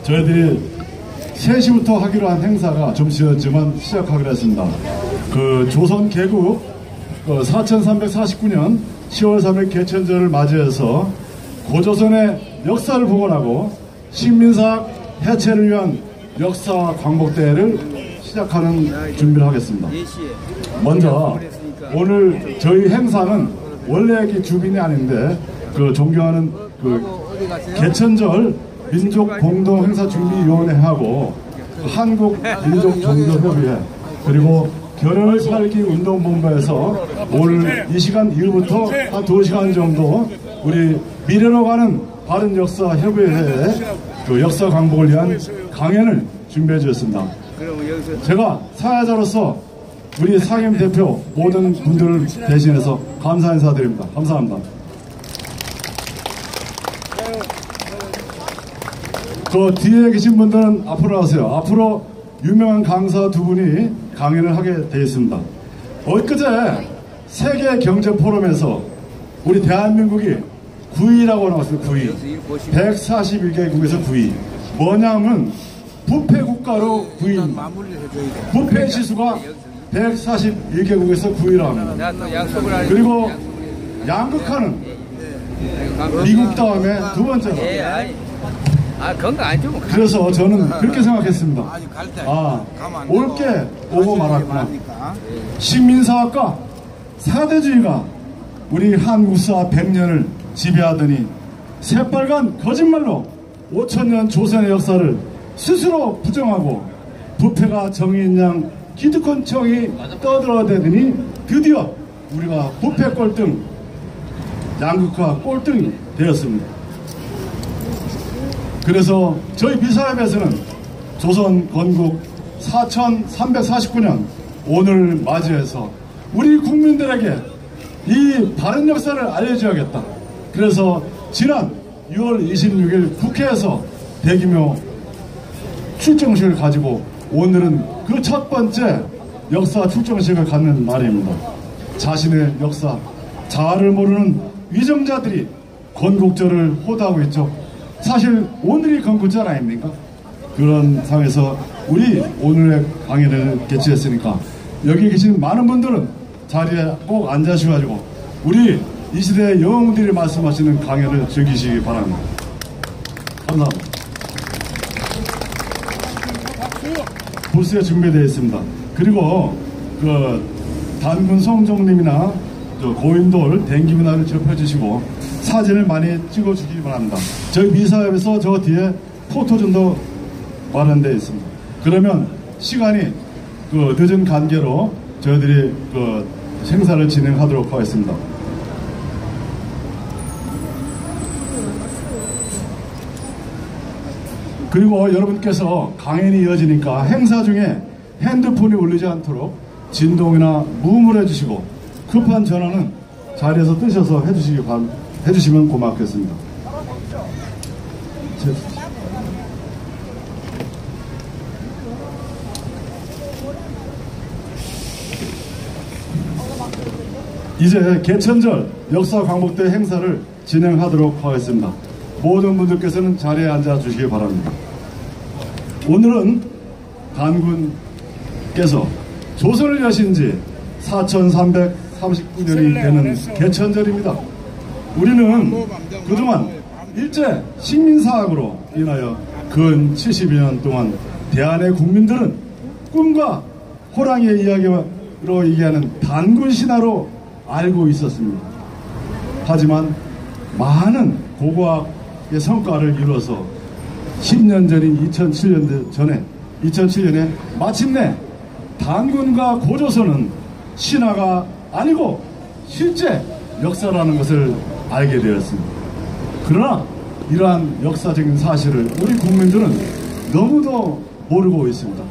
저희들이 3시부터 하기로 한 행사가 좀 지었지만 시작하기로 했습니다. 조선 개국 4349년 10월 3일 개천절을 맞이해서 고조선의 역사를 복원하고 식민사학 해체를 위한 역사 광복대회를 시작하는 준비를 하겠습니다. 먼저 오늘 저희 행사는 원래 주빈이 아닌데 존경하는 개천절 민족공동행사준비위원회하고 한국민족종교협의회 그리고 결혼을 살기 운동본부에서 오늘 이 시간 이후부터 한 2시간 정도 우리 미래로 가는 바른역사협의회의 역사 광복을 위한 강연을 준비해 주셨습니다. 제가 사회자로서 우리 상임 대표 모든 분들을 대신해서 감사 인사드립니다. 감사합니다. 뒤에 계신 분들은 앞으로 나오세요. 앞으로 유명한 강사 2분이 강연을 하게 되어 있습니다. 엊그제 세계경제포럼에서 우리 대한민국이 9위라고 나왔어요. 9위. 141개국에서 9위. 뭐냐면 부패국가로 9위입니다. 부패 지수가 141개국에서 9위라 합니다. 그리고 양극화는 미국 다음에 2번째로. 그래서 저는 그렇게 생각했습니다. 옳게 오고 말았구나. 식민사학과 사대주의가 우리 한국사 100년을 지배하더니 새빨간 거짓말로 5000년 조선의 역사를 스스로 부정하고 부패가 정의인 양 기득권층이 떠들어대더니 드디어 우리가 부패 꼴등, 양극화 꼴등이 되었습니다. 그래서 저희 미사협에서는 조선 건국 4349년 오늘 맞이해서 우리 국민들에게 이 바른 역사를 알려줘야겠다. 그래서 지난 6월 26일 국회에서 대규모 출정식을 가지고 오늘은 그 첫 번째 역사 출정식을 갖는 날입니다. 자신의 역사 자아를 모르는 위정자들이 건국절을 호도하고 있죠. 사실 오늘이 건국절 아닙니까? 그런 상황에서 우리 오늘의 강연을 개최했으니까 여기 계신 많은 분들은 자리에 꼭 앉으셔가지고 우리 이 시대의 영웅들이 말씀하시는 강연을 즐기시기 바랍니다. 감사합니다. 부스에 준비되어 있습니다. 그리고 단군 성종님이나 고인돌 댕기문화를 접해주시고 사진을 많이 찍어주시기 바랍니다. 저희 미사협에서 저 뒤에 포토존도 마련되어 있습니다. 그러면 시간이 늦은 관계로 저희들이 행사를 진행하도록 하겠습니다. 그리고 여러분께서 강연이 이어지니까 행사 중에 핸드폰이 울리지 않도록 진동이나 무음을 해주시고 급한 전화는 자리에서 뜨셔서 해주시면 고맙겠습니다. 이제 개천절 역사 광복대 행사를 진행하도록 하겠습니다. 모든 분들께서는 자리에 앉아 주시기 바랍니다. 오늘은 단군께서 조선을 여신 지 4339년이 되는 개천절입니다. 우리는 그동안 일제 식민사학으로 인하여 근 72년 동안 대한의 국민들은 꿈과 호랑이의 이야기로 얘기하는 단군 신화로 알고 있었습니다. 하지만 많은 고고학의 성과를 이뤄서 10년 전인 2007년에 마침내 단군과 고조선은 신화가 아니고 실제 역사라는 것을 알게 되었습니다. 그러나 이러한 역사적인 사실을 우리 국민들은 너무도 모르고 있습니다.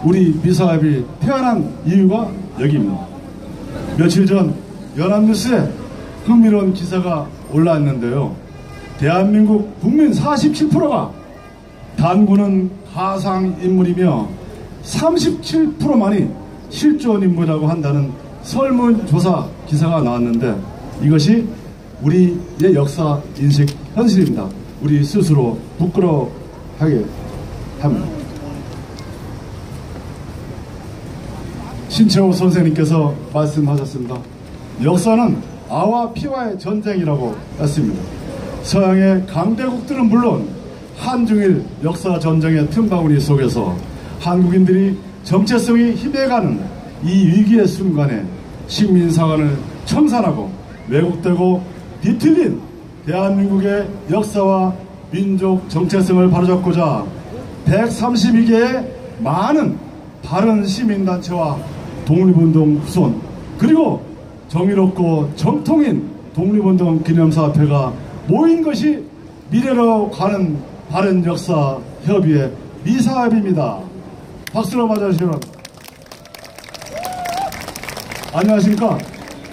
우리 미사협이 태어난 이유가 여기입니다. 며칠 전 연합뉴스에 흥미로운 기사가 올라왔는데요. 대한민국 국민 47%가 단군은 가상인물이며 37%만이 실존인물이라고 한다는 설문조사 기사가 나왔는데 이것이 우리의 역사 인식 현실입니다. 우리 스스로 부끄러워하게 합니다. 신채호 선생님께서 말씀하셨습니다. 역사는 아와 피와의 전쟁이라고 했습니다. 서양의 강대국들은 물론 한중일 역사 전쟁의 틈바구니 속에서 한국인들이 정체성이 희미해가는 이 위기의 순간에 식민사관을 청산하고 왜곡되고 뒤틀린 대한민국의 역사와 민족 정체성을 바로잡고자 132개의 많은 다른 시민단체와 독립운동 후손 그리고 정의롭고 정통인 독립운동 기념사협회가 모인 것이 미래로 가는 바른 역사 협의회 미사협입니다. 박수로 맞아주시기 바랍니다. 안녕하십니까.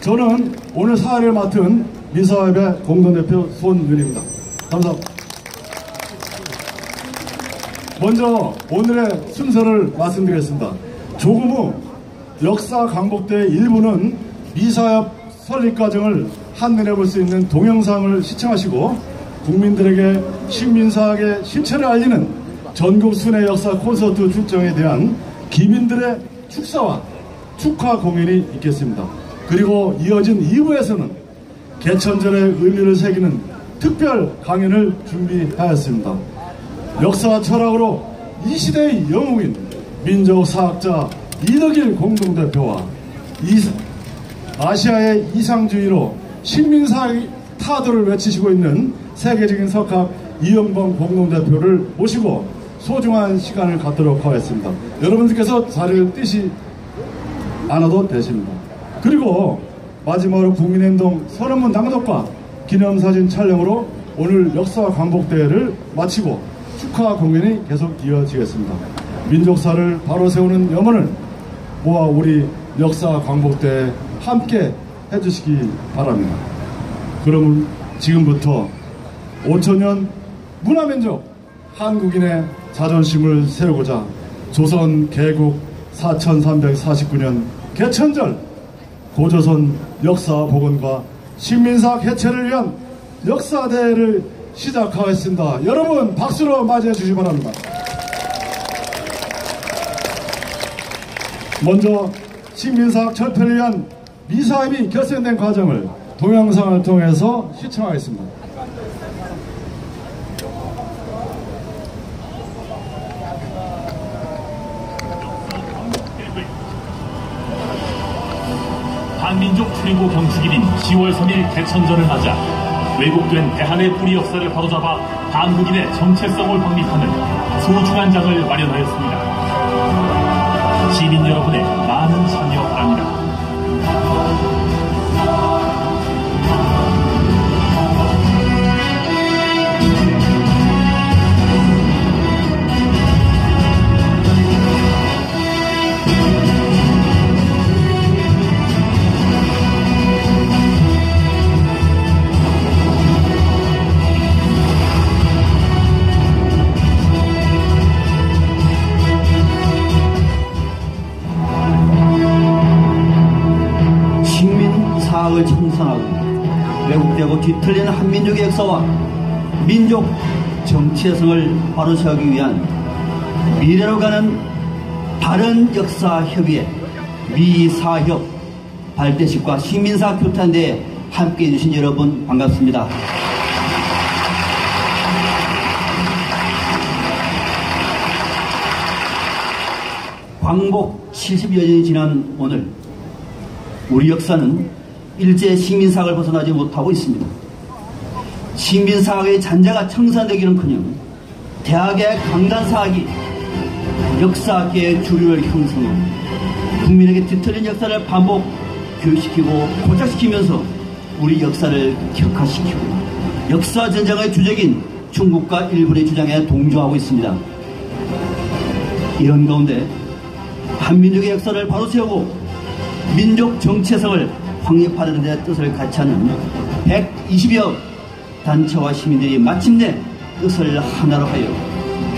저는 오늘 사회를 맡은 미사협의 공동대표 손윤입니다. 감사합니다. 먼저 오늘의 순서를 말씀드리겠습니다. 조금 후 역사 강복대 일부는 미사협 설립 과정을 한눈에 볼 수 있는 동영상을 시청하시고 국민들에게 식민사학의 실체를 알리는 전국 순회 역사 콘서트 출정에 대한 기민들의 축사와 축하 공연이 있겠습니다. 그리고 이어진 2부에서는 개천절의 의미를 새기는 특별 강연을 준비하였습니다. 역사 철학으로 이 시대의 영웅인 민족사학자 이덕일 공동대표와 아시아의 이상주의로 식민사의 타도를 외치시고 있는 세계적인 석학 이영범 공동대표를 모시고 소중한 시간을 갖도록 하겠습니다. 여러분들께서 자리를 뜨시 않아도 되십니다. 그리고 마지막으로 국민행동 선언문 낭독과 기념사진 촬영으로 오늘 역사 광복대회를 마치고 축하 공연이 계속 이어지겠습니다. 민족사를 바로 세우는 염원을 모아 우리 역사 광복대회 함께 해주시기 바랍니다. 그럼 지금부터 5천년 문화민족 한국인의 자존심을 세우고자 조선 개국 4349년 개천절 고조선 역사 복원과 식민사학 해체를 위한 역사대회를 시작하겠습니다. 여러분 박수로 맞이해 주시기 바랍니다. 먼저 식민사학 철폐를 위한 미사협이 결성된 과정을 동영상을 통해서 시청하겠습니다. 한민족 최고 경축일인 10월 3일 개천절을 맞아 왜곡된 대한의 뿌리 역사를 바로잡아 한국인의 정체성을 확립하는 소중한 장을 마련하였습니다. 시민 여러분의 많은 참여 바랍니다. 사학을 청산하고 왜곡되고 뒤틀리는 한민족의 역사와 민족 정체성을 바로 세우기 위한 미래로 가는 바른 역사 협의회 미사협 발대식과 식민사학 교탄대에 함께해 주신 여러분 반갑습니다. 광복 70여 년이 지난 오늘 우리 역사는 일제 식민사학을 벗어나지 못하고 있습니다. 식민사학의 잔재가 청산되기는커녕 대학의 강단사학이 역사학계의 주류를 형성하고 국민에게 뒤틀린 역사를 반복 교육시키고 고착시키면서 우리 역사를 격화시키고 역사전쟁의 주적인 중국과 일본의 주장에 동조하고 있습니다. 이런 가운데 한민족의 역사를 바로 세우고 민족 정체성을 확립하는 데 뜻을 같이 하는 120여 단체와 시민들이 마침내 뜻을 하나로 하여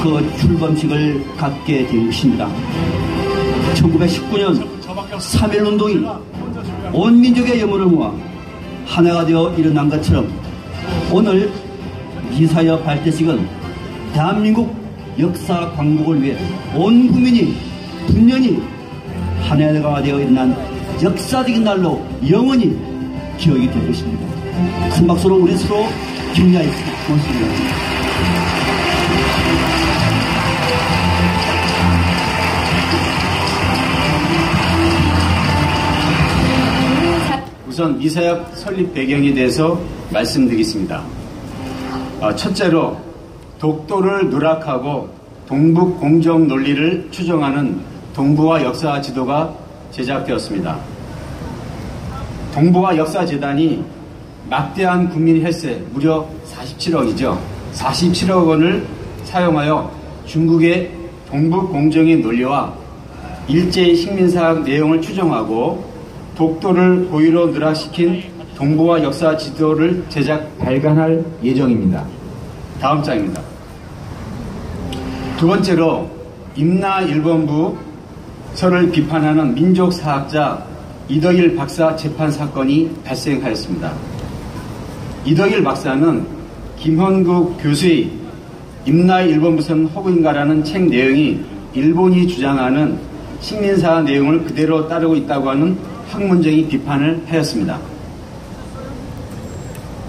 그 출범식을 갖게 된 것입니다. 1919년 3.1운동이 온 민족의 염원을 모아 하나가 되어 일어난 것처럼 오늘 미사여 발대식은 대한민국 역사 광복을 위해 온 국민이 분연히 한 해가 되어 있는 역사적인 날로 영원히 기억이 될 것입니다. 큰 박수로 우리 서로 격려해 고맙습니다. 우선 미사역 설립 배경에 대해서 말씀드리겠습니다. 첫째로 독도를 누락하고 동북 공정 논리를 추정하는 동북아 역사 지도가 제작되었습니다. 동북아 역사재단이 막대한 국민 혈세 무려 47억이죠. 47억 원을 사용하여 중국의 동북 공정의 논리와 일제의 식민사학 내용을 추정하고 독도를 고의로 누락시킨 동북아 역사 지도를 발간할 예정입니다. 다음 장입니다. 두 번째로 임나 일본부 설을 비판하는 민족사학자 이덕일 박사 재판 사건이 발생하였습니다. 이덕일 박사는 김헌국 교수의 임나 일본부선 허구인가라는 책 내용이 일본이 주장하는 식민사 내용을 그대로 따르고 있다고 하는 학문적인 비판을 하였습니다.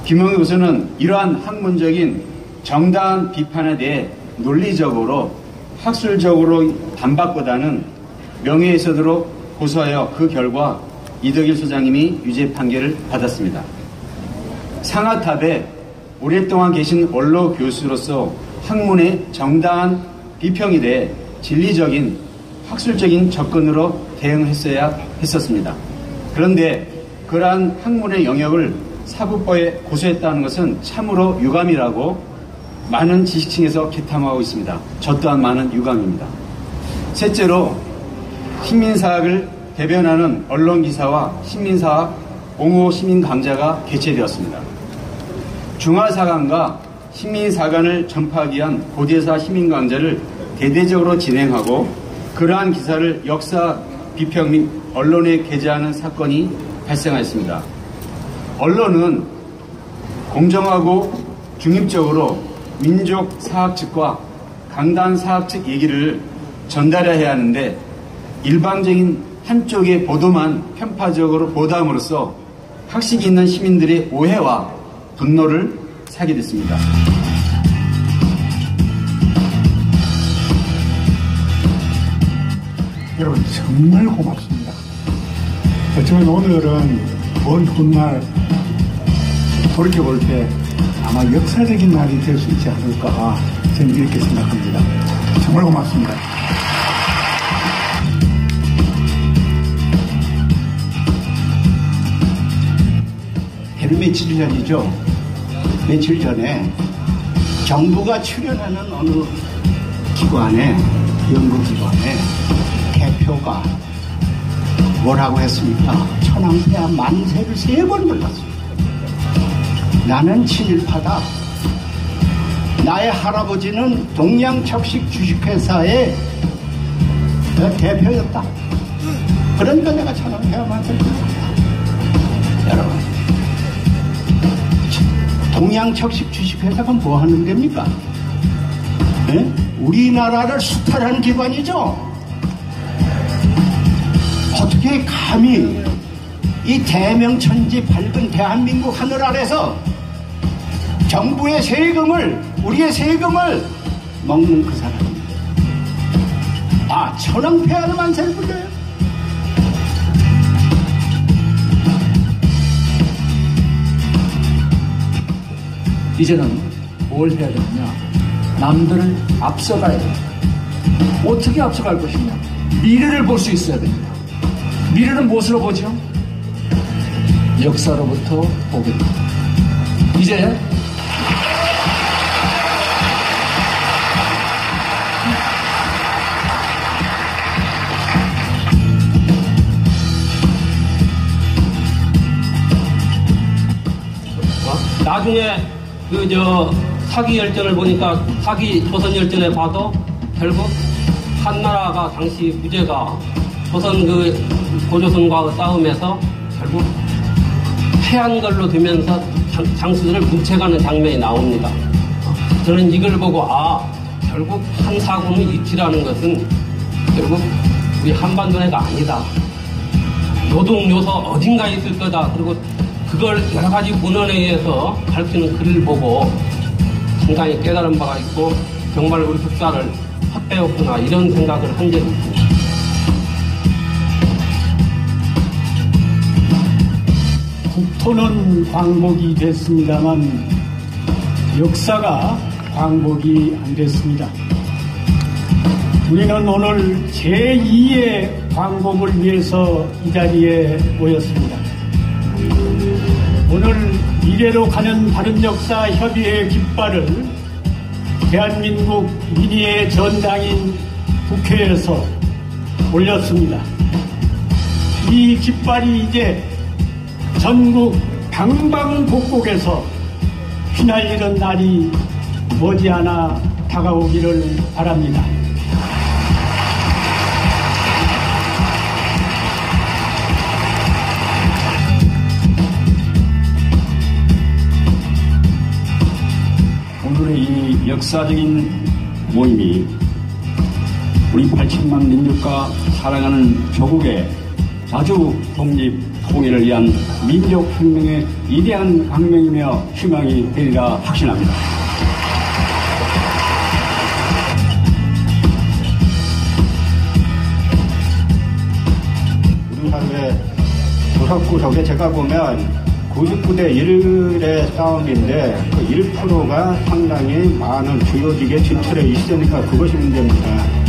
김헌국 교수는 이러한 학문적인 정당한 비판에 대해 논리적으로 학술적으로 반박보다는 명예훼손으로 고소하여 그 결과 이덕일 소장님이 유죄 판결을 받았습니다. 상하탑에 오랫동안 계신 원로 교수로서 학문의 정당한 비평에 대해 진리적인 학술적인 접근으로 대응했어야 했었습니다. 그런데 그러한 학문의 영역을 사법부에 고소했다는 것은 참으로 유감이라고 많은 지식층에서 개탐하고 있습니다. 저 또한 많은 유감입니다. 셋째로 식민사학을 대변하는 언론기사와 식민사학 옹호 시민강좌가 개최되었습니다. 중화사관과 식민사관을 전파하기 위한 고대사 시민강좌를 대대적으로 진행하고 그러한 기사를 역사 비평 및 언론에 게재하는 사건이 발생하였습니다. 언론은 공정하고 중립적으로 민족 사학 측과 강단 사학 측 얘기를 전달해야 하는데 일방적인 한쪽의 보도만 편파적으로 보도함으로써 학식이 있는 시민들의 오해와 분노를 사게 됐습니다. 여러분 정말 고맙습니다. 저는 오늘은 먼 훗날 돌이켜볼 때 아마 역사적인 날이 될 수 있지 않을까 저는 이렇게 생각합니다. 정말 고맙습니다. 하루 며칠 전이죠. 며칠 전에 정부가 출연하는 어느 기관에 연구기관에 대표가 뭐라고 했습니까? 천황폐하 만세를 3번 불렀습니다. 나는 친일파다. 나의 할아버지는 동양척식 주식회사의 대표였다. 그러니까 내가 천황폐하 만세를 불렀다. 여러분, 동양척식 주식회사가 뭐 하는 데입니까? 네? 우리나라를 수탈하는 기관이죠. 어떻게 감히 이 대명천지 밝은 대한민국 하늘 아래서 정부의 세금을, 우리의 세금을 먹는 그 사람입니다. 아, 천황폐하를 만세를 불러요? 이제는 뭘 해야 되느냐? 남들을 앞서가야 됩니다. 어떻게 앞서갈 것이냐? 미래를 볼 수 있어야 됩니다. 미래는 무엇으로 보죠? 역사로부터 보게 됩니다. 이제 나중에 사기 열전을 보니까 사기 조선 열전에 봐도 결국 한나라가 당시 부제가 조선 고조선과 싸움에서 결국 패한 걸로 되면서 장수들을 뭉쳐가는 장면이 나옵니다. 저는 이걸 보고 결국 한사군의 이치라는 것은 결국 우리 한반도 내가 아니다. 노동 요소 어딘가에 있을 거다. 그리고 그걸 여러 가지 문헌에 의해서 밝히는 글을 보고 상당히 깨달은 바가 있고 정말 우리 국사를 헛배웠구나 이런 생각을 한 적이 있습니다. 국토는 광복이 됐습니다만 역사가 광복이 안 됐습니다. 우리는 오늘 제2의 광복을 위해서 이 자리에 모였습니다. 오늘 미래로 가는 바른역사 협의회 깃발을 대한민국 민의의 전당인 국회에서 올렸습니다. 이 깃발이 이제 전국 방방곡곡에서 휘날리는 날이 머지않아 다가오기를 바랍니다. 오늘의 이 역사적인 모임이 우리 8천만 민족과 살아가는 조국의 자주 독립 통일을 위한 민족혁명의 위대한 강명이며 희망이 되리라 확신합니다. 우리 사회 구석구석에 제가 보면 99대 1의 싸움인데 그 1%가 상당히 많은 주요직에 진출해 있으니까 그것이 문제입니다.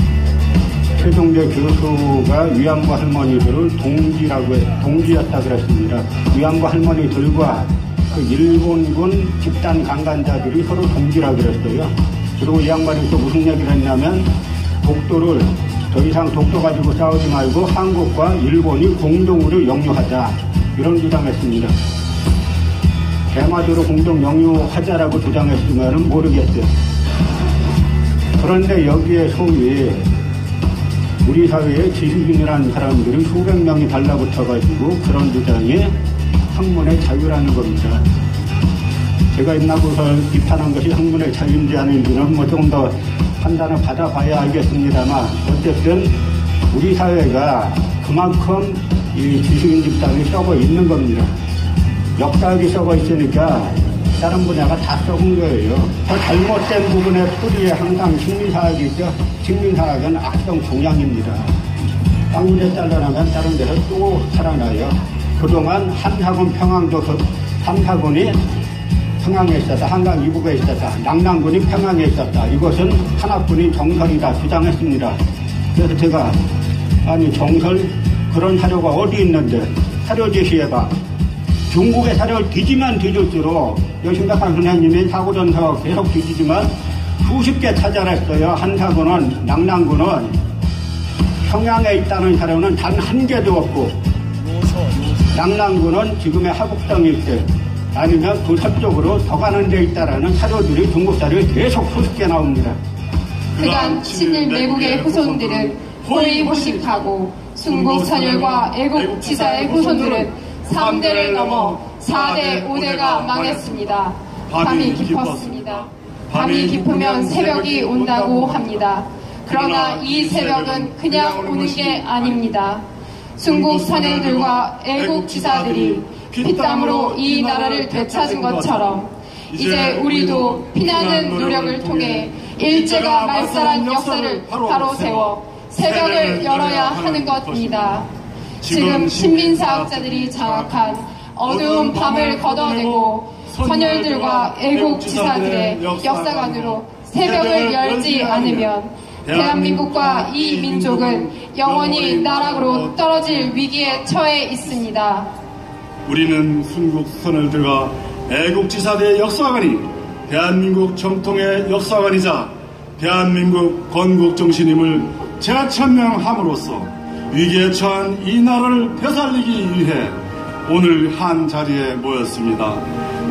최종대 교수가 위안부 할머니들을 동지였다 그랬습니다. 위안부 할머니들과 그 일본군 집단 강간자들이 서로 동지라 그랬어요. 그리고 이 양반이 또 무슨 얘기를 했냐면 독도를 더 이상 독도 가지고 싸우지 말고 한국과 일본이 공동으로 영유하자 이런 주장했습니다. 대마도로 공동 영유하자라고 주장했으면 모르겠어요. 그런데 여기에 소위 우리 사회에 지식인이라는 사람들이 수백 명이 달라붙어가지고 그런 주장이 학문의 자유라는 겁니다. 제가 인나고서 비판한 것이 학문의 자유인지 아닌지는 조금 더 판단을 받아봐야 알겠습니다만 어쨌든 우리 사회가 그만큼 이 지식인 집단이 썩어 있는 겁니다. 역사학이 썩어 있으니까 다른 분야가 다 썩은 거예요. 더 잘못된 부분의 뿌리에 항상 식민사학이 있죠. 식민사학은 악성 종양입니다. 땅굴에 잘라나면 다른 데서 또 살아나요. 그동안 한사군 한사군이 평양에 있었다. 한강 이북에 있었다. 낙랑군이 평양에 있었다. 이것은 하나뿐인 정설이다 주장했습니다. 그래서 제가 아니 정설 그런 사료가 어디 있는데 사료 제시해봐. 중국의 사료를 뒤지면 뒤질수록 여신각한 선생님이 사고전서 계속 뒤지지만 수십 개 찾아냈어요. 한사군은 낙랑군은 평양에 있다는 사료는 단 한 개도 없고 낙랑군은 지금의 하북성에 있대 아니면 그 서쪽으로 더 가는 데 있다라는 사료들이 중국 사료에 계속 수십 개 나옵니다. 그간 친일 매국의 후손들은 호의호식하고 순국 선열과 애국 지사의 후손들은 3대를 넘어 4대, 5대가 망했습니다. 밤이 깊었습니다. 밤이 깊으면 새벽이 온다고 합니다. 그러나 이 새벽은 그냥 오는 게 아닙니다. 순국 선열들과 애국 지사들이 피땀으로 이 나라를 되찾은 것처럼 이제 우리도 피나는 노력을 통해 일제가 말살한 역사를 바로 세워 새벽을 열어야 하는 것입니다. 지금 신민사학자들이 장악한 어두운 밤을 걷어내고 선열들과 애국지사들의 역사관으로 새벽을 열지 않으면 대한민국과 이 민족은 영원히 나락으로 떨어질 위기에 처해 있습니다. 우리는 순국 선열들과 애국지사들의 역사관이 대한민국 정통의 역사관이자 대한민국 건국정신임을 재천명함으로써 위기에 처한 이 나라를 되살리기 위해 오늘 한 자리에 모였습니다.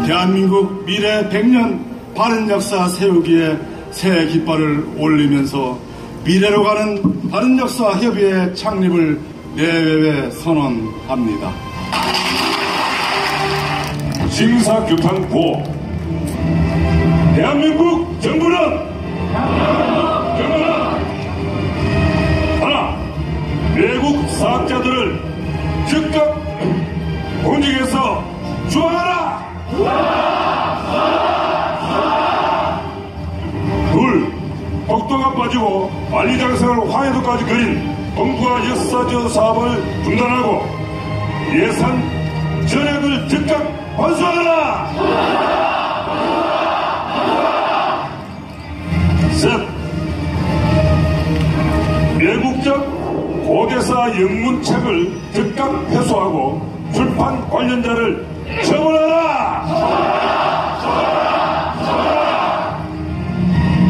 대한민국 미래 100년 바른 역사 세우기에 새 깃발을 올리면서 미래로 가는 바른 역사 협의회 창립을 내외에 선언합니다. 심사규탄 5 대한민국 정부는 하나, 외국 사학자들을 즉각 공직에서 추방하라. 둘, 독도가 빠지고 만리장성을 황해도까지 그린 동북아 역사지원 사업을 중단하고 예산 전액을 즉각 환수하라. 셋, 외국적 고대사 영문책을 즉각 회수하고 출판 관련자를 처벌하라.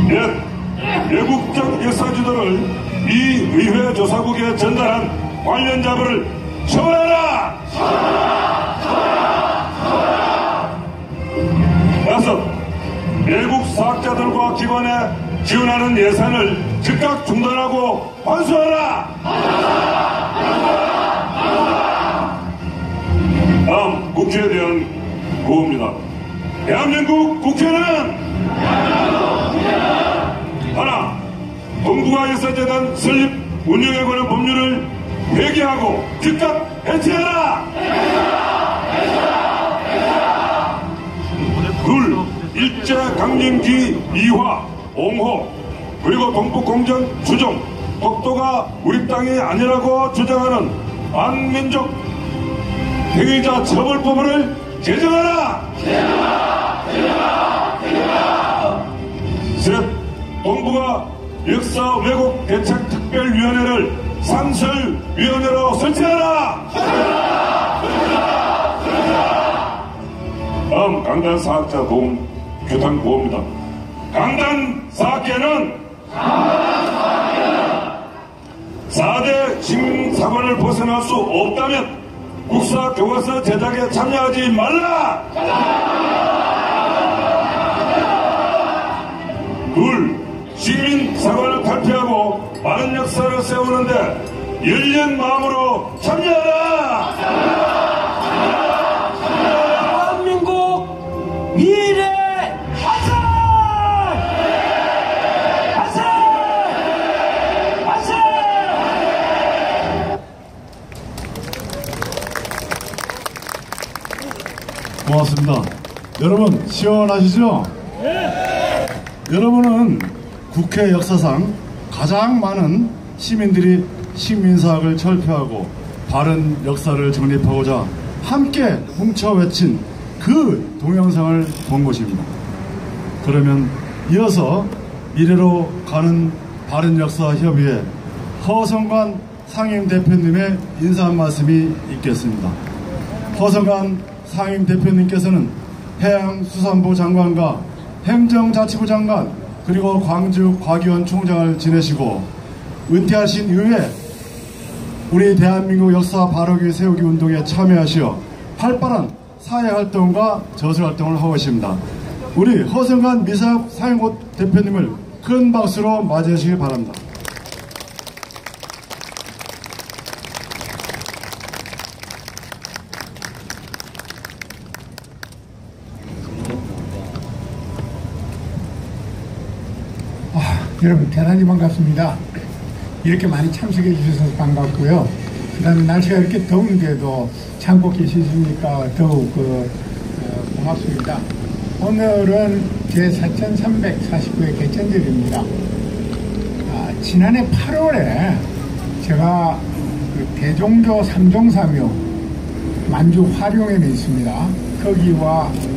넷, 외국적 역사지도를 이 의회 조사국에 전달한 관련자들을 처벌하라. 다섯, 외국 사학자들과 기관에 지원하는 예산을 즉각 중단하고 환수하라. 다음 국회에 대한 구호입니다. 대한민국 국회는 하나, 동북아 역사재단 설립 운영에 관한 법률을 회개하고 즉각 해체하라. 둘, 일제강점기 이화, 옹호, 그리고 동북공정 추종, 독도가 우리 땅이 아니라고 주장하는 반민족 행위자 처벌법을 제정하라. 셋, 동북아 역사 왜곡 대책 특별위원회를 상설위원회로 설치하라. 다음 강단 사학자 보험 규탄 구호입니다. 강단 사학계는 4대 식민사관을 벗어날 수 없다면 국사 교과서 제작에 참여하지 말라. 둘, 식민사관을 탈피하고 바른 역사를 세우는데 열린 마음으로 참여하라. 대한민국 미래 환생! 환생! 환생! 고맙습니다. 여러분 시원하시죠? 네. 여러분은 국회 역사상 가장 많은 시민들이 식민사학을 철폐하고 바른 역사를 정립하고자 함께 뭉쳐 외친 그 동영상을 본 것입니다. 그러면 이어서 미래로 가는 바른역사협의회 허성관 상임대표님의 인사 말씀이 있겠습니다. 허성관 상임대표님께서는 해양수산부 장관과 행정자치부 장관 그리고 광주과기원 총장을 지내시고 은퇴하신 이후에 우리 대한민국 역사 바로기 세우기 운동에 참여하시어 활발한 사회활동과 저술활동을 하고 계십니다. 우리 허성관 미사업 상임고 대표님을 큰 박수로 맞이해 주시기 바랍니다. 여러분 대단히 반갑습니다. 이렇게 많이 참석해 주셔서 반갑고요. 그 다음에 날씨가 이렇게 더운데도 참고 계시니까 더욱 고맙습니다. 오늘은 제 4349회 개천절입니다. 지난해 8월에 제가 그 대종조 삼종사묘 만주 화룡에 있습니다.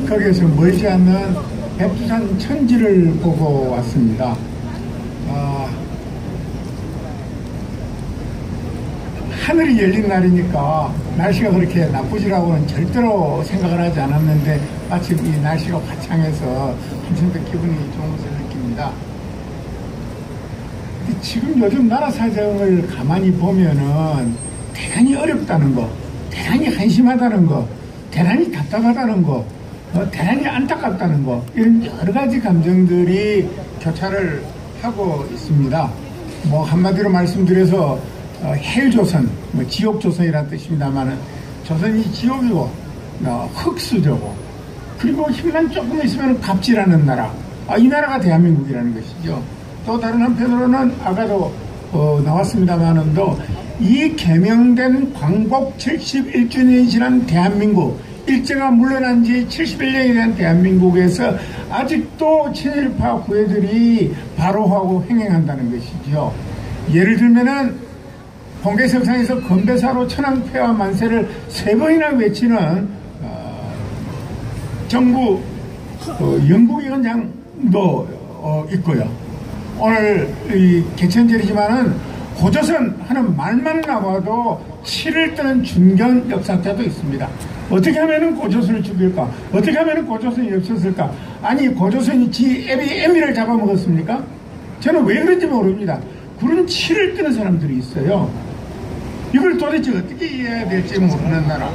거기에서 멀지 않는 백두산 천지를 보고 왔습니다. 하늘이 열린 날이니까 날씨가 그렇게 나쁘지라고는 절대로 생각을 하지 않았는데 마침 이 날씨가 화창해서 한층 더 기분이 좋은 것을 느낍니다. 지금 요즘 나라 사정을 가만히 보면은 대단히 어렵다는 거, 대단히 한심하다는 거, 대단히 답답하다는 거, 대단히 안타깝다는 거, 이런 여러 가지 감정들이 교차를 하고 있습니다. 뭐 한마디로 말씀드려서 헬조선, 지옥조선이라는 뜻입니다만은 조선이 지옥이고 흑수저고 그리고 힘만 조금 있으면 갑질하는 나라, 이 나라가 대한민국이라는 것이죠. 또 다른 한편으로는 아까도 나왔습니다만은도 이 개명된 광복 71주년이 지난 대한민국, 일제가 물러난 지 71년이 된 대한민국에서 아직도 친일파 후예들이 바로하고 횡행한다는 것이죠. 예를 들면은 홍계석상에서 건배사로 천황폐하 만세를 3번이나 외치는 정부 영국위원장도 있고요. 오늘 이 개천절이지만은 고조선 하는 말만 나와도 치를 뜨는 중견 역사자도 있습니다. 어떻게 하면은 고조선을 죽일까? 어떻게 하면은 고조선이 없었을까? 아니, 고조선이 지 애미를 잡아먹었습니까? 저는 왜 그런지 모릅니다. 그런 치를 뜨는 사람들이 있어요. 이걸 도대체 어떻게 이해해야 될지 모르는 나라.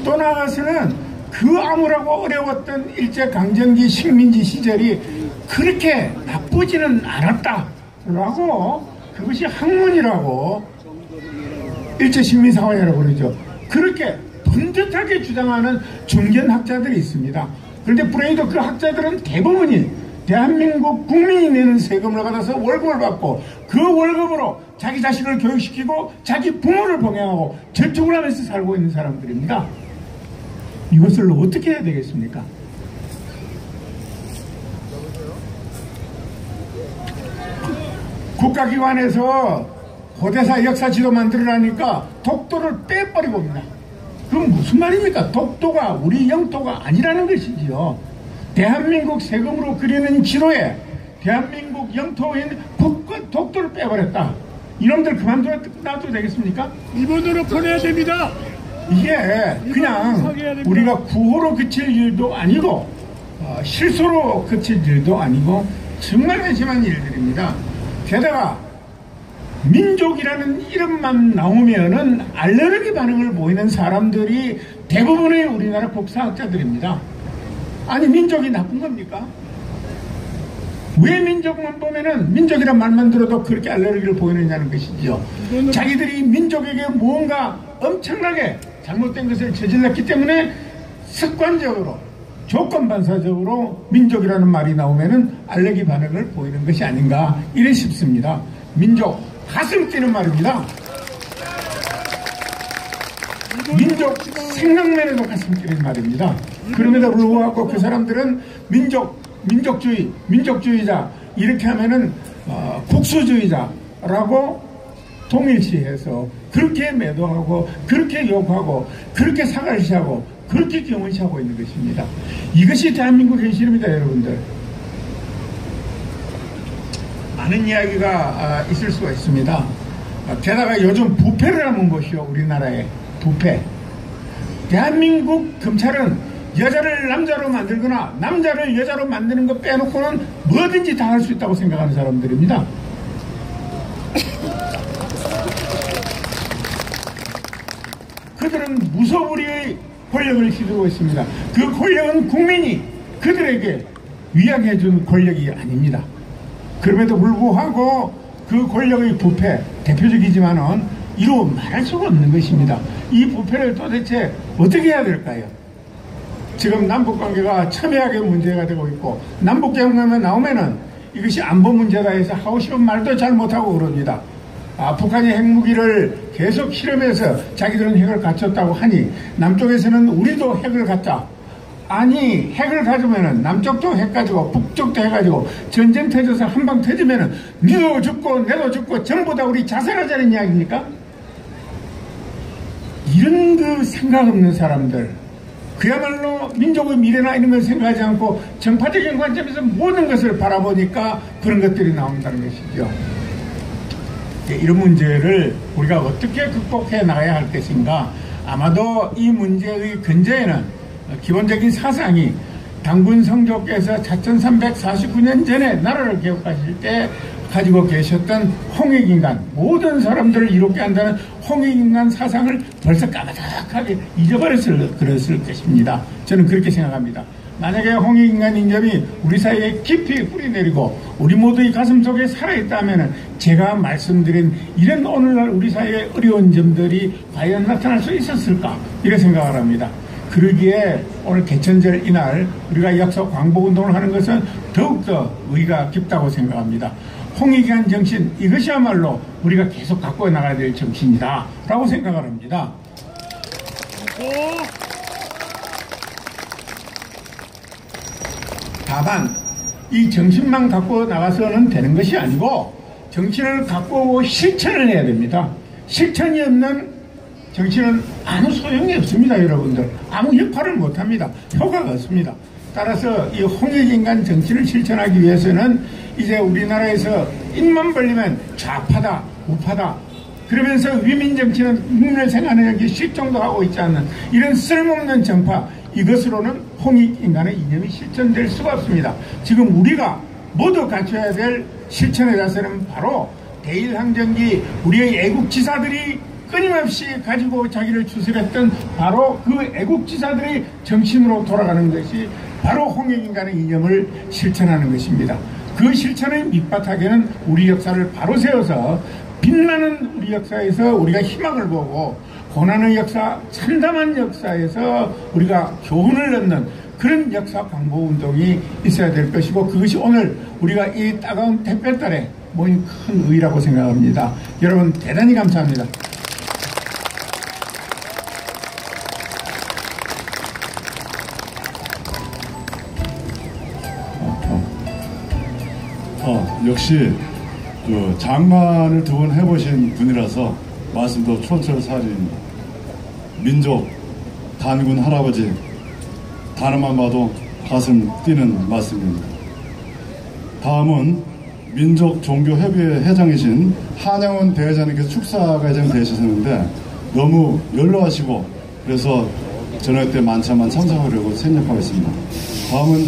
또 나아가서는 그 암울하고 어려웠던 일제강점기 식민지 시절이 그렇게 나쁘지는 않았다라고, 그것이 학문이라고, 일제식민사관이라고 그러죠. 그렇게 번듯하게 주장하는 중견학자들이 있습니다. 그런데 불행히도 그 학자들은 대부분이 대한민국 국민이 내는 세금을 받아서 월급을 받고 그 월급으로 자기 자식을 교육시키고 자기 부모를 봉양하고 저축을 하면서 살고 있는 사람들입니다. 이것을 어떻게 해야 되겠습니까? 국가기관에서 고대사 역사지도 만들어라니까 독도를 빼버리고 옵니다. 그럼 무슨 말입니까? 독도가 우리 영토가 아니라는 것이지요. 대한민국 세금으로 그리는 지도에 대한민국 영토인 북극 독도를 빼버렸다. 이놈들 그만둬도 되겠습니까? 일본으로 보내야 됩니다. 이게 그냥 우리가 구호로 그칠 일도 아니고 실수로 그칠 일도 아니고 정말 회심한 일들입니다. 게다가 민족이라는 이름만 나오면은 알레르기 반응을 보이는 사람들이 대부분의 우리나라 국사학자들입니다. 아니, 민족이 나쁜 겁니까? 왜 민족만 보면은 민족이란 말만 들어도 그렇게 알레르기를 보이느냐는 것이죠. 자기들이 민족에게 무언가 엄청나게 잘못된 것을 저질렀기 때문에 습관적으로 조건반사적으로 민족이라는 말이 나오면은 알레르기 반응을 보이는 것이 아닌가 이래 싶습니다. 민족, 가슴 뛰는 말입니다. 민족 생각만 해도 가슴 뛰는 말입니다. 그럼에도 불구하고 그 사람들은 민족주의자 이렇게 하면은 국수주의자라고 동일시해서 그렇게 매도하고 그렇게 욕하고 그렇게 사갈시하고 그렇게 경원시하고 있는 것입니다. 이것이 대한민국 현실입니다, 여러분들. 많은 이야기가 있을 수가 있습니다. 게다가 요즘 부패를 하는 것이요, 우리나라에. 부패. 대한민국 검찰은 여자를 남자로 만들거나 남자를 여자로 만드는 것 빼놓고는 뭐든지 다 할 수 있다고 생각하는 사람들입니다. 그들은 무소불위의 권력을 휘두르고 있습니다. 그 권력은 국민이 그들에게 위약해준 권력이 아닙니다. 그럼에도 불구하고 그 권력의 부패, 대표적이지만은 이루 말할 수가 없는 것입니다. 이 부패를 도대체 어떻게 해야 될까요? 지금 남북관계가 첨예하게 문제가 되고 있고 남북경협만 나오면은 이것이 안보 문제다 해서 하고 싶은 말도 잘 못하고 그럽니다. 북한이 핵무기를 계속 실험해서 자기들은 핵을 갖췄다고 하니 남쪽에서는 우리도 핵을 갖자. 아니, 핵을 가지면은 남쪽도 핵 가지고 북쪽도 해 가지고 전쟁 터져서 한방 터지면은 니도 죽고 내도 죽고 전부 다 우리 자살하자는 이야기입니까? 이런 그 생각 없는 사람들, 그야말로 민족의 미래나 이런 걸 생각하지 않고 정파적인 관점에서 모든 것을 바라보니까 그런 것들이 나온다는 것이죠. 이런 문제를 우리가 어떻게 극복해 나가야 할 것인가. 아마도 이 문제의 근저에는 기본적인 사상이 당군 성조께서 4349년 전에 나라를 개혁하실 때 가지고 계셨던 홍익인간, 모든 사람들을 이롭게 한다는 홍익인간 사상을 벌써 까마득하게 잊어버렸을 그랬을 것입니다. 저는 그렇게 생각합니다. 만약에 홍익인간 인념이 우리 사이에 깊이 뿌리내리고 우리 모두의 가슴속에 살아있다면 제가 말씀드린 이런 오늘날 우리 사이의 어려운 점들이 과연 나타날 수 있었을까 이렇게 생각을 합니다. 그러기에 오늘 개천절 이날 우리가 역사 광복운동을 하는 것은 더욱더 의의가 깊다고 생각합니다. 홍익이한 정신, 이것이야말로 우리가 계속 갖고 나가야 될 정신이다 라고 생각을 합니다. 다만 이 정신만 갖고 나가서는 되는 것이 아니고 정신을 갖고 오고 실천을 해야 됩니다. 실천이 없는 정신은 아무 소용이 없습니다. 여러분들 아무 역할을 못합니다. 효과가 없습니다. 따라서 이 홍익인간 정신을 실천하기 위해서는 이제 우리나라에서 입만 벌리면 좌파다 우파다 그러면서 위민정치는 국민을 생각하는 게 실종도 하고 있지 않는 이런 쓸모없는 정파, 이것으로는 홍익인간의 이념이 실천될 수가 없습니다. 지금 우리가 모두 갖춰야 될 실천에 대해서는 바로 대일항전기 우리의 애국지사들이 끊임없이 가지고 자기를 추스렸던 바로 그 애국지사들의 정신으로 돌아가는 것이 바로 홍익인간의 이념을 실천하는 것입니다. 그 실천의 밑바탕에는 우리 역사를 바로 세워서 빛나는 우리 역사에서 우리가 희망을 보고 고난의 역사, 참담한 역사에서 우리가 교훈을 얻는 그런 역사 광복운동이 있어야 될 것이고, 그것이 오늘 우리가 이 따가운 택배달에 모인 큰 의의라고 생각합니다. 여러분 대단히 감사합니다. 역시 그 장관을 두 번 해보신 분이라서 말씀도 촌철살인 민족 단군 할아버지 단어만 봐도 가슴 뛰는 말씀입니다. 다음은 민족종교협의회 회장이신 한양원 대회장님께서 축사가 예정되셨는데 너무 연로하시고 그래서 저녁 때 만찬만 참석하려고 생략하겠습니다. 다음은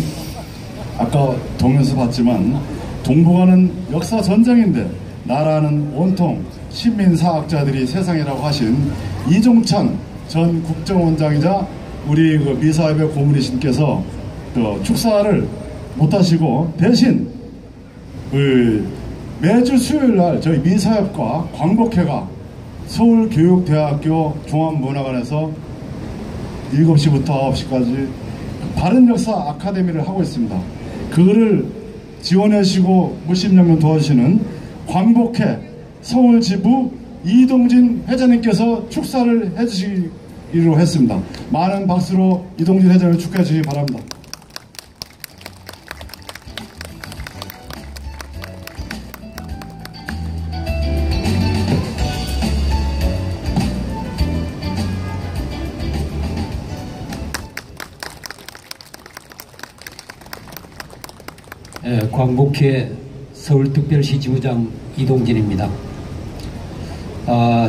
아까 동영상 봤지만 동북아는 역사 전쟁인데 나라는 온통 신민사학자들이 세상이라고 하신 이종찬 전 국정원장이자 우리 그 미사협의 고문이신께서 축사를 못하시고 대신 매주 수요일날 저희 미사협과 광복회가 서울교육대학교 종합문화관에서 7시부터 9시까지 바른역사 아카데미를 하고 있습니다. 그거를 지원해주시고 무심령면 도와주시는 광복회 서울지부 이동진 회장님께서 축사를 해주시기로 했습니다. 많은 박수로 이동진 회장을 축하해 주시기 바랍니다. 광복회 서울특별시 지부장 이동진입니다.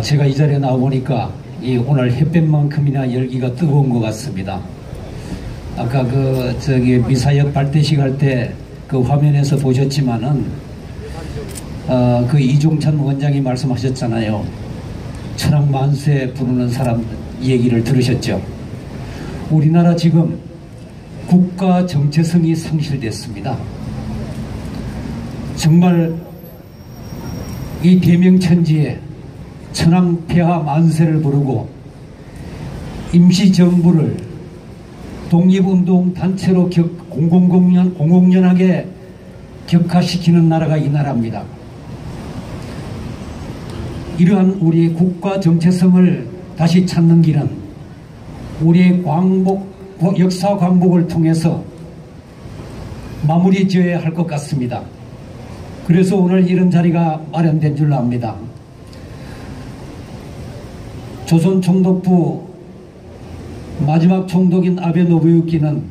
제가 이 자리에 나오보니까 오늘 햇볕만큼이나 열기가 뜨거운 것 같습니다. 아까 미사역 발대식 할 때 그 화면에서 보셨지만은 그 이종찬 원장이 말씀하셨잖아요. 천황 만세 부르는 사람 얘기를 들으셨죠? 우리나라 지금 국가 정체성이 상실됐습니다. 정말 이 대명천지에 천황 폐하 만세를 부르고 임시정부를 독립운동 단체로 공공연하게 격화시키는 나라가 이 나라입니다. 이러한 우리의 국가 정체성을 다시 찾는 길은 우리의 역사 광복을 통해서 마무리 지어야 할 것 같습니다. 그래서 오늘 이런 자리가 마련된 줄로 압니다. 조선 총독부 마지막 총독인 아베 노부유키는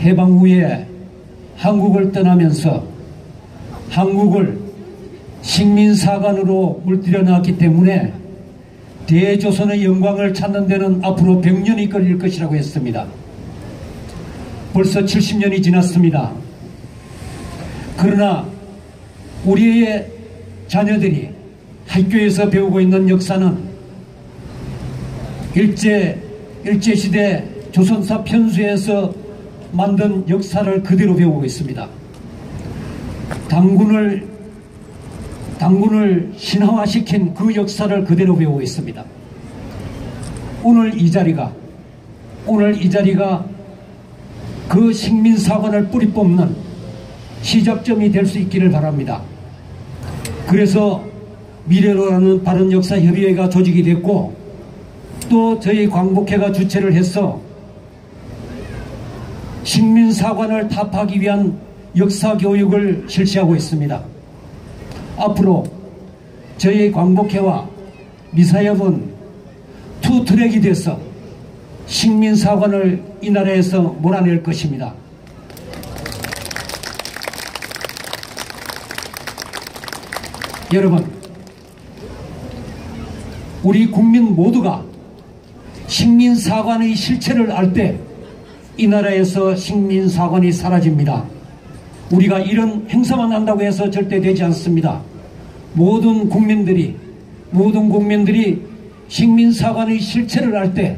해방 후에 한국을 떠나면서 한국을 식민사관으로 물들여 놨기 때문에 대조선의 영광을 찾는 데는 앞으로 100년이 걸릴 것이라고 했습니다. 벌써 70년이 지났습니다. 그러나 우리의 자녀들이 학교에서 배우고 있는 역사는 일제시대 조선사 편수에서 만든 역사를 그대로 배우고 있습니다. 당군을 신화화시킨 그 역사를 그대로 배우고 있습니다. 오늘 이 자리가 오늘 이 자리가 그 식민사관을 뿌리 뽑는 시작점이 될 수 있기를 바랍니다. 그래서 미래로라는 바른역사협의회가 조직이 됐고 또 저희 광복회가 주최를 해서 식민사관을 타파하기 위한 역사교육을 실시하고 있습니다. 앞으로 저희 광복회와 미사협은 투 트랙이 돼서 식민사관을 이 나라에서 몰아낼 것입니다. 여러분, 우리 국민 모두가 식민사관의 실체를 알 때 이 나라에서 식민사관이 사라집니다. 우리가 이런 행사만 한다고 해서 절대 되지 않습니다. 모든 국민들이 식민사관의 실체를 알 때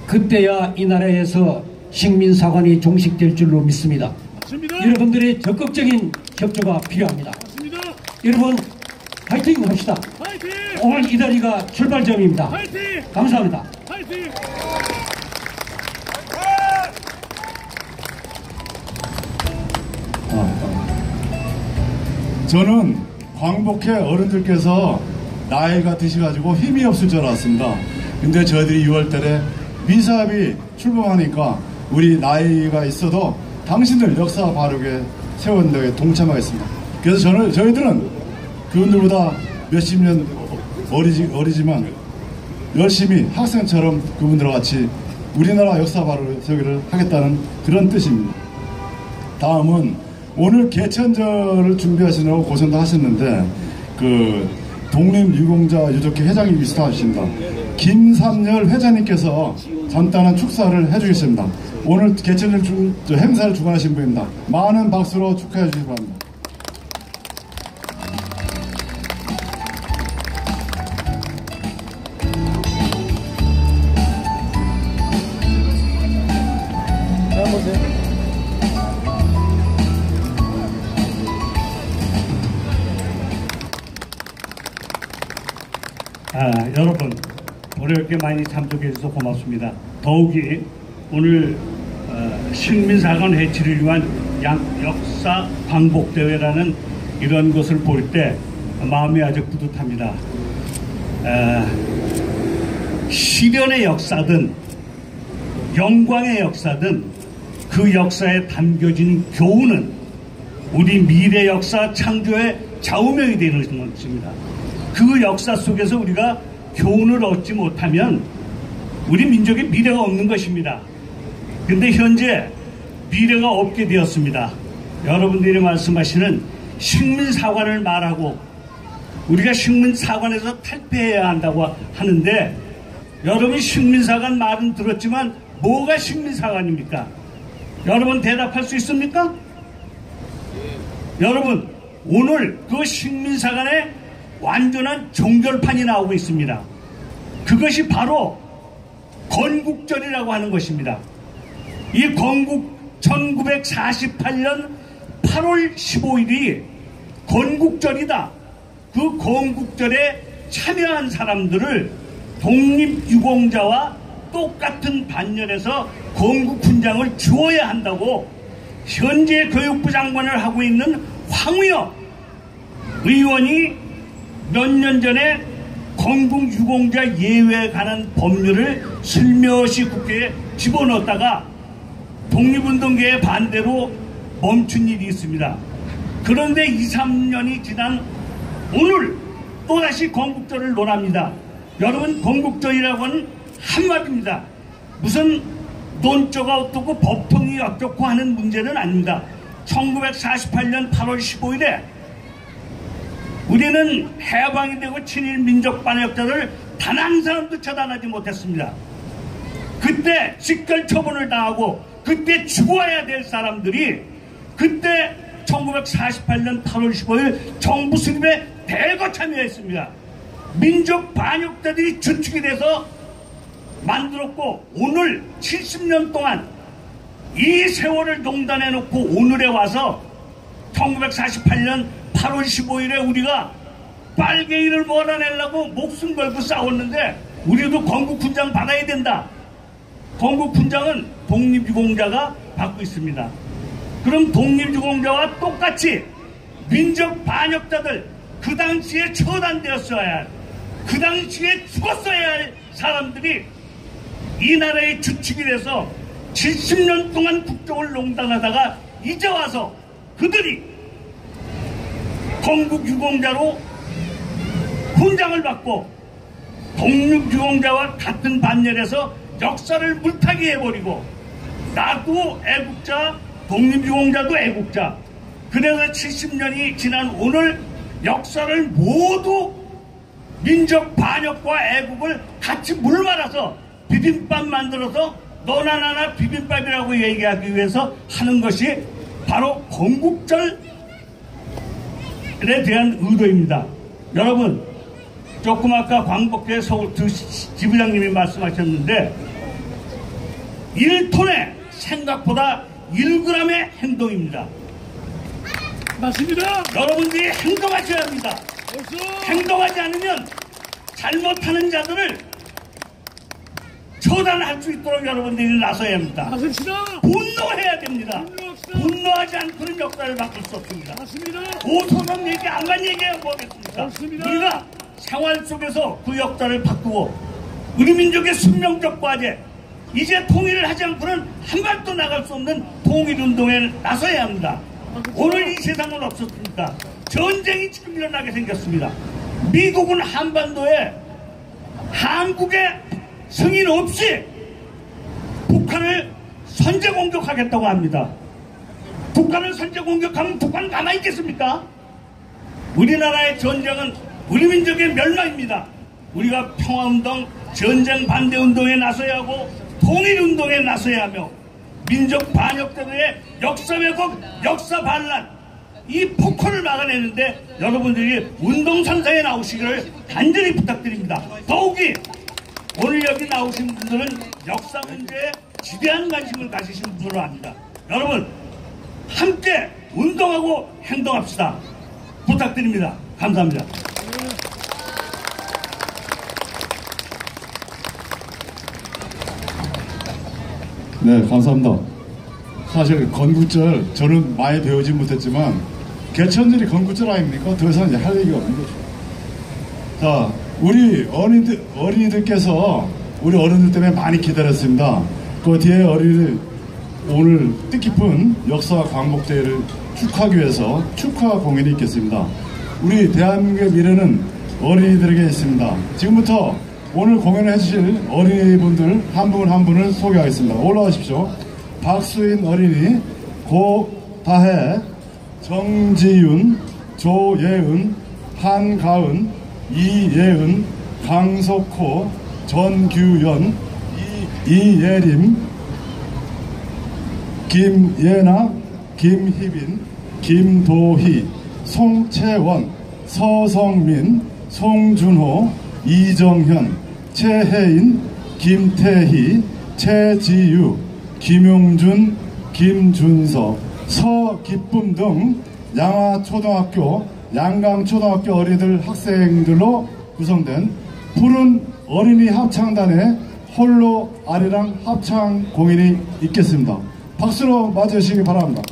그때야 이 나라에서 식민사관이 종식될 줄로 믿습니다. 맞습니다. 여러분들의 적극적인 협조가 필요합니다. 맞습니다. 여러분 파이팅 합시다. 파이팅! 오늘 이 자리가 출발점입니다. 파이팅! 감사합니다. 파이팅! 저는 광복회 어른들께서 나이가 드셔가지고 힘이 없을 줄 알았습니다. 근데 저희들이 6월달에 미사합이 출범하니까 우리 나이가 있어도 당신들 역사 바르게 세우는 데 동참하겠습니다. 그래서 저희들은 그분들보다 몇십 년 어리지만 열심히 학생처럼 그분들과 같이 우리나라 역사 바르게 세우기를 하겠다는 그런 뜻입니다. 다음은 오늘 개천절을 준비하시느라고 고생도 하셨는데 그 독립유공자 유족회 회장님 비슷하십니다. 김삼열 회장님께서 간단한 축사를 해주겠습니다. 오늘 개천절 행사를 주관하신 분입니다. 많은 박수로 축하해 주시기 바랍니다. 여러분 어렵게 많이 참석해 주셔서 고맙습니다. 더욱이 오늘 식민사관 해치를 위한 역사 광복대회라는 이런 것을 볼 때 마음이 아주 뿌듯합니다. 시련의 역사든 영광의 역사든 그 역사에 담겨진 교훈은 우리 미래 역사 창조의 좌우명이 되는 것입니다. 그 역사 속에서 우리가 교훈을 얻지 못하면 우리 민족의 미래가 없는 것입니다. 그런데 현재 미래가 없게 되었습니다. 여러분들이 말씀하시는 식민사관을 말하고 우리가 식민사관에서 탈피해야 한다고 하는데 여러분 식민사관 말은 들었지만 뭐가 식민사관입니까? 여러분 대답할 수 있습니까? 여러분 오늘 그 식민사관의 완전한 종결판이 나오고 있습니다. 그것이 바로 건국절이라고 하는 것입니다. 이 건국 1948년 8월 15일이 건국절이다. 그 건국절에 참여한 사람들을 독립유공자와 똑같은 반열에서 건국훈장을 주어야 한다고 현재 교육부 장관을 하고 있는 황우여 의원이 몇 년 전에 건국유공자 예외에 관한 법률을 슬며시 국회에 집어넣었다가 독립운동계의 반대로 멈춘 일이 있습니다. 그런데 2, 3년이 지난 오늘 또다시 건국절을 논합니다. 여러분 건국절이라고 하는 한마디입니다. 무슨 논조가 어떻고 법통이 어떻고 하는 문제는 아닙니다. 1948년 8월 15일에 우리는 해방이 되고 친일 민족 반역자를 단 한 사람도 처단하지 못했습니다. 그때 직결 처분을 당하고 그때 죽어야 될 사람들이 그때 1948년 8월 15일 정부 수립에 대거 참여했습니다. 민족 반역자들이 주축이 돼서 만들었고 오늘 70년 동안 이 세월을 농단해 놓고 오늘에 와서 1948년 8월 15일에 우리가 빨갱이를 몰아내려고 목숨 걸고 싸웠는데 우리도 건국훈장 받아야 된다. 건국훈장은 독립유공자가 받고 있습니다. 그럼 독립유공자와 똑같이 민족 반역자들, 그 당시에 처단되었어야 할, 그 당시에 죽었어야 할 사람들이 이 나라의 주축이 돼서 70년 동안 국정을 농단하다가 이제 와서 그들이 건국유공자로 훈장을 받고 독립유공자와 같은 반열에서 역사를 물타기 해버리고, 나도 애국자, 독립유공자도 애국자, 그래서 70년이 지난 오늘 역사를 모두 민족 반역과 애국을 같이 물 말아서 비빔밥 만들어서 너나 나나 비빔밥이라고 얘기하기 위해서 하는 것이 바로 건국절에 대한 의도입니다. 여러분, 조금 아까 광복회 서울특 지부장님이 말씀하셨는데 1톤의 생각보다 1g의 행동입니다. 맞습니다. 여러분들이 행동하셔야 합니다. 행동하지 않으면 잘못하는 자들을 처단할 수 있도록 여러분들이 나서야 합니다. 맞습니다. 분노해야 됩니다. 분노하지 않고는 역사를 바꿀 수 없습니다. 맞습니다. 오소선 얘기, 안간 얘기하면 뭐겠습니까? 맞습니다. 우리가 생활 속에서 그 역사를 바꾸고 우리 민족의 숙명적 과제, 이제 통일을 하지 않고는 한 발도 나갈 수 없는 통일운동에 나서야 합니다. 오늘 이 세상은 없었습니까? 전쟁이 지금 일어나게 생겼습니다. 미국은 한반도에 한국의 승인 없이 북한을 선제 공격하겠다고 합니다. 북한을 선제 공격하면 북한 가만히 있겠습니까? 우리나라의 전쟁은 우리 민족의 멸망입니다. 우리가 평화운동, 전쟁 반대운동에 나서야 하고 통일운동에 나서야 하며 민족 반역자들의 역사 왜곡, 역사 반란, 이 폭언을 막아내는데 여러분들이 운동선상에 나오시기를 간절히 부탁드립니다. 더욱이 오늘 여기 나오신 분들은 역사 문제에 지대한 관심을 가지신 분으로 압니다. 여러분, 함께 운동하고 행동합시다. 부탁드립니다. 감사합니다. 네, 감사합니다. 사실 건국절 저는 많이 배우지 못했지만 개천절이 건국절 아닙니까? 더 이상 할 얘기가 없는 거죠. 자, 우리 어린이들께서 우리 어른들 때문에 많이 기다렸습니다. 그 뒤에 어린이들 오늘 뜻깊은 역사 광복대회를 축하하기 위해서 축하 공연이 있겠습니다. 우리 대한민국의 미래는 어린이들에게 있습니다. 지금부터 오늘 공연을 해주실 어린이분들 한 분 한 분을 소개하겠습니다. 올라가십시오. 박수인 어린이, 고다혜, 정지윤, 조예은, 한가은, 이예은, 강석호, 전규연, 이예림, 김예나, 김희빈, 김도희, 송채원, 서성민, 송준호, 이정현, 최혜인, 김태희, 최지유, 김용준, 김준서, 서기쁨 등 양화초등학교, 양강초등학교 어린이들 학생들로 구성된 푸른 어린이 합창단의 홀로 아리랑 합창 공연이 있겠습니다. 박수로 맞으시기 바랍니다.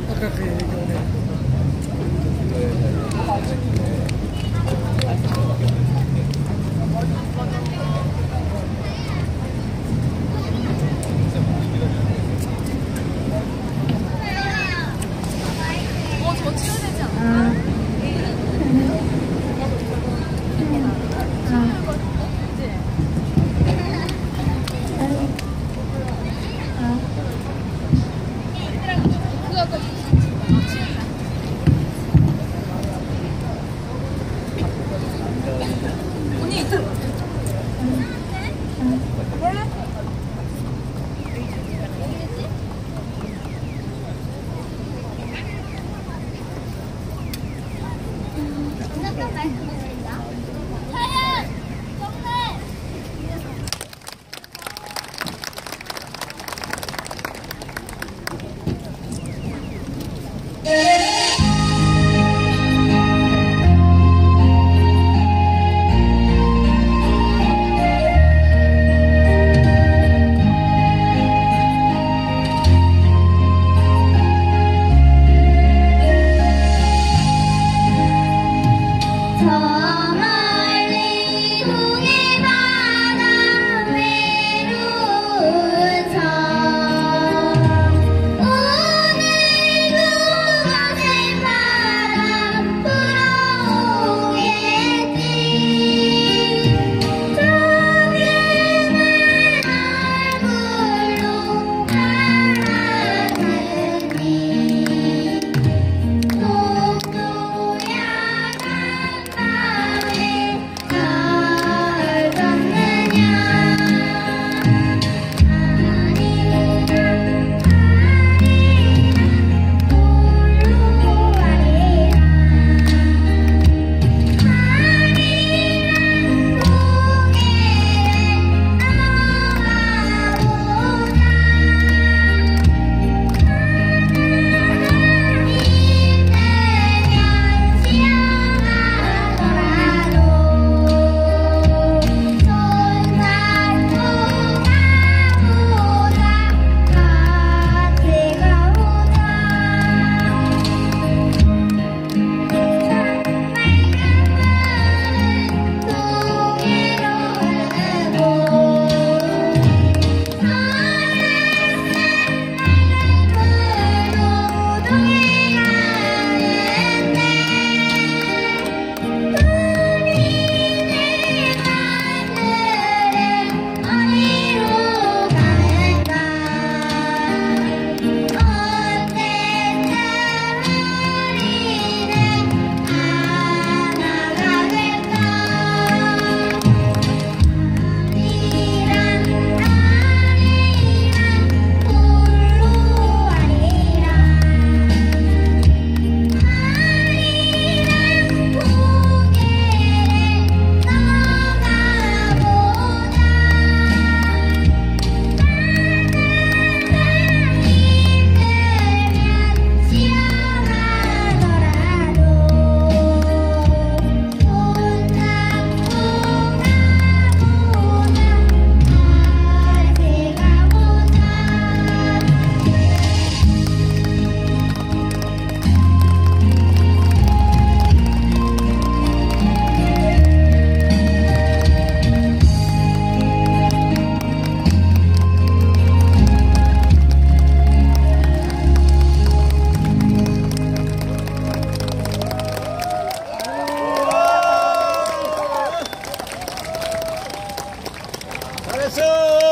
아까 그 얘기네. 저 치워야 되지 않아? 박수!